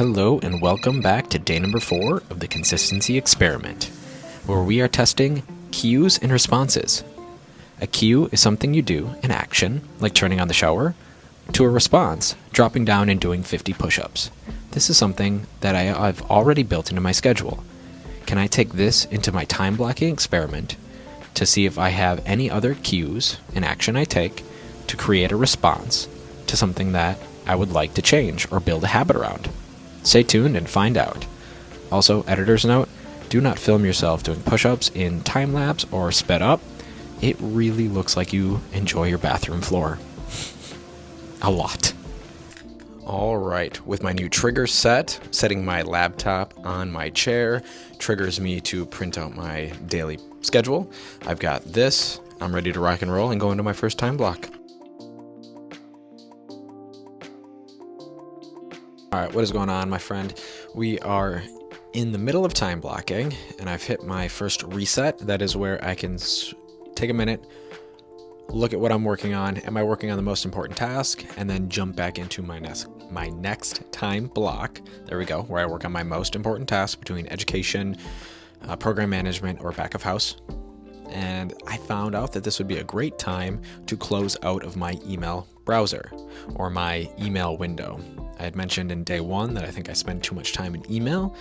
Hello and welcome back to day number 4 of the consistency experiment, where we are testing cues and responses. A cue is something you do, an action, like turning on the shower, to a response, dropping down and doing 50 push-ups. This is something that I've already built into my schedule. Can I take this into my time blocking experiment to see if I have any other cues, an action I take, to create a response to something that I would like to change or build a habit around? Stay tuned and find out. Also, editor's note, do not film yourself doing push-ups in time-lapse or sped up. It really looks like you enjoy your bathroom floor. A lot. Alright, with my new trigger set, setting my laptop on my chair triggers me to print out my daily schedule. I've got this, I'm ready to rock and roll and go into my first time block. Alright, what is going on, my friend? We are in the middle of time blocking, and I've hit my first reset. That is where I can take a minute, look at what I'm working on. Am I working on the most important task? And then jump back into my next time block. There we go, where I work on my most important task between education, program management, or back of house. And I found out that this would be a great time to close out of my email browser or my email window. I had mentioned in day 1 that I think I spend too much time in email,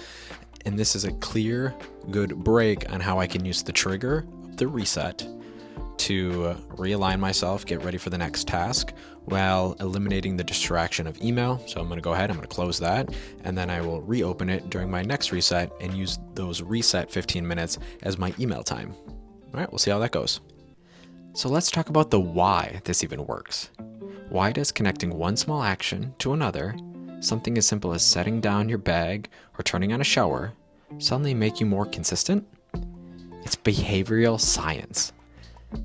and this is a clear, good break on how I can use the trigger of the reset to realign myself, get ready for the next task, while eliminating the distraction of email. So I'm going to go ahead, I'm going to close that, and then I will reopen it during my next reset and use those reset 15 minutes as my email time. All right, we'll see how that goes. So let's talk about the why this even works. Why does connecting one small action to another, something as simple as setting down your bag or turning on a shower, suddenly make you more consistent? It's behavioral science.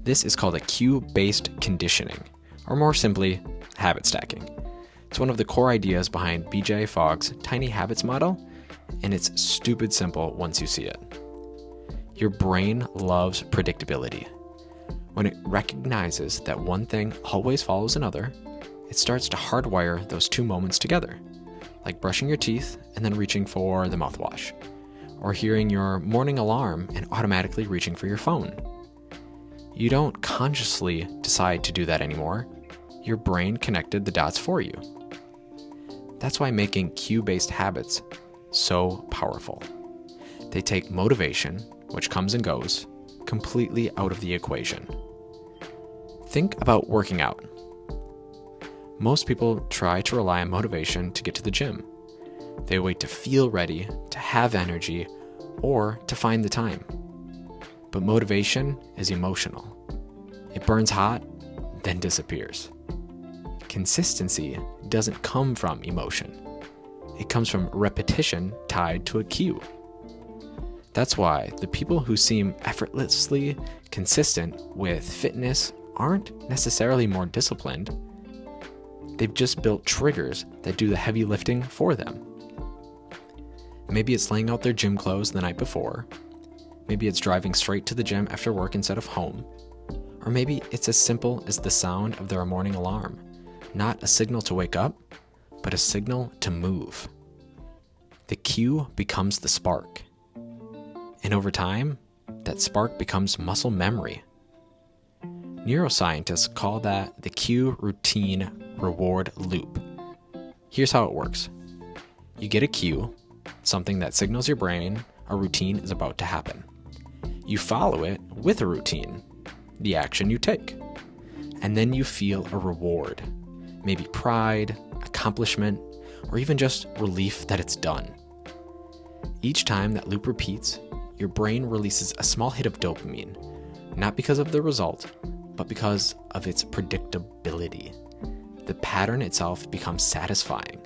This is called a cue-based conditioning, or more simply, habit stacking. It's one of the core ideas behind BJ Fogg's Tiny Habits model, and it's stupid simple once you see it. Your brain loves predictability. When it recognizes that one thing always follows another, it starts to hardwire those two moments together, like brushing your teeth and then reaching for the mouthwash, or hearing your morning alarm and automatically reaching for your phone. You don't consciously decide to do that anymore. Your brain connected the dots for you. That's why making cue-based habits so powerful. They take motivation, which comes and goes, completely out of the equation. Think about working out. Most people try to rely on motivation to get to the gym. They wait to feel ready, to have energy, or to find the time. But motivation is emotional. It burns hot, then disappears. Consistency doesn't come from emotion. It comes from repetition tied to a cue. That's why the people who seem effortlessly consistent with fitness aren't necessarily more disciplined. They've just built triggers that do the heavy lifting for them. Maybe it's laying out their gym clothes the night before. Maybe it's driving straight to the gym after work instead of home. Or maybe it's as simple as the sound of their morning alarm. Not a signal to wake up, but a signal to move. The cue becomes the spark. And over time, that spark becomes muscle memory. Neuroscientists call that the cue routine reward loop. Here's how it works. You get a cue, something that signals your brain a routine is about to happen. You follow it with a routine, the action you take. And then you feel a reward, maybe pride, accomplishment, or even just relief that it's done. Each time that loop repeats, your brain releases a small hit of dopamine, not because of the result, but because of its predictability. The pattern itself becomes satisfying.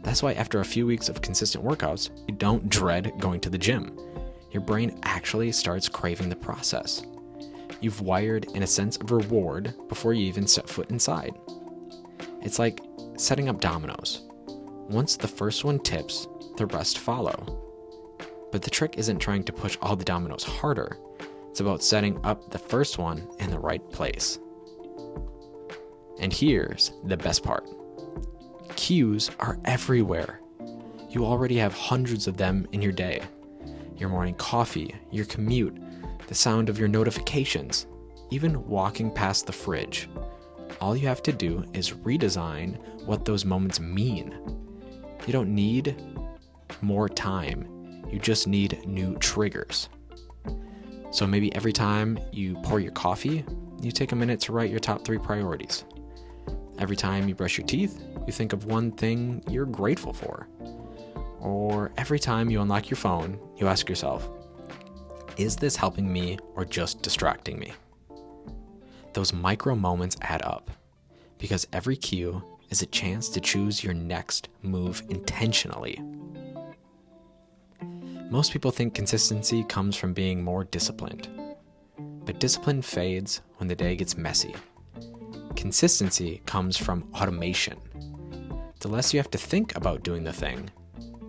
That's why after a few weeks of consistent workouts, you don't dread going to the gym. Your brain actually starts craving the process. You've wired in a sense of reward before you even set foot inside. It's like setting up dominoes. Once the first one tips, the rest follow. But the trick isn't trying to push all the dominoes harder. It's about setting up the first one in the right place. And here's the best part. Cues are everywhere. You already have hundreds of them in your day. Your morning coffee, your commute, the sound of your notifications, even walking past the fridge. All you have to do is redesign what those moments mean. You don't need more time. You just need new triggers. So maybe every time you pour your coffee, you take a minute to write your top 3 priorities. Every time you brush your teeth, you think of one thing you're grateful for. Or every time you unlock your phone, you ask yourself, is this helping me or just distracting me? Those micro moments add up, because every cue is a chance to choose your next move intentionally. Most people think consistency comes from being more disciplined, but discipline fades when the day gets messy. Consistency comes from automation. The less you have to think about doing the thing,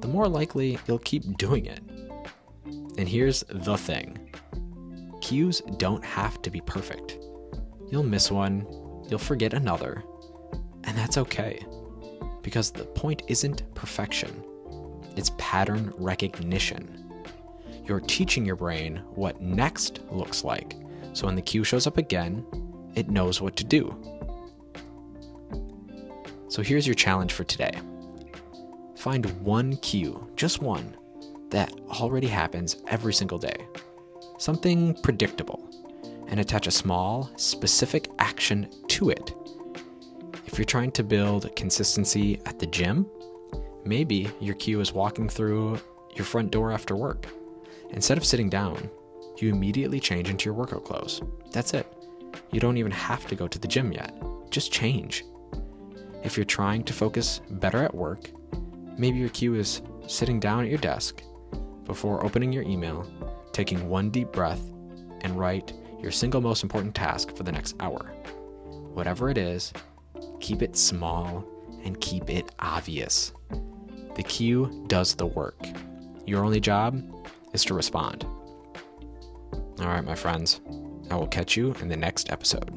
the more likely you'll keep doing it. And here's the thing. Cues don't have to be perfect. You'll miss one, you'll forget another, and that's okay. Because the point isn't perfection, it's pattern recognition. You're teaching your brain what next looks like, so when the cue shows up again, it knows what to do. So here's your challenge for today. Find one cue, just one, that already happens every single day. Something predictable, and attach a small, specific action to it. If you're trying to build consistency at the gym, maybe your cue is walking through your front door after work. Instead of sitting down, you immediately change into your workout clothes. That's it. You don't even have to go to the gym yet. Just change. If you're trying to focus better at work, maybe your cue is sitting down at your desk before opening your email, taking one deep breath, and write your single most important task for the next hour. Whatever it is, keep it small and keep it obvious. The cue does the work. Your only job is to respond. All right, my friends, I will catch you in the next episode.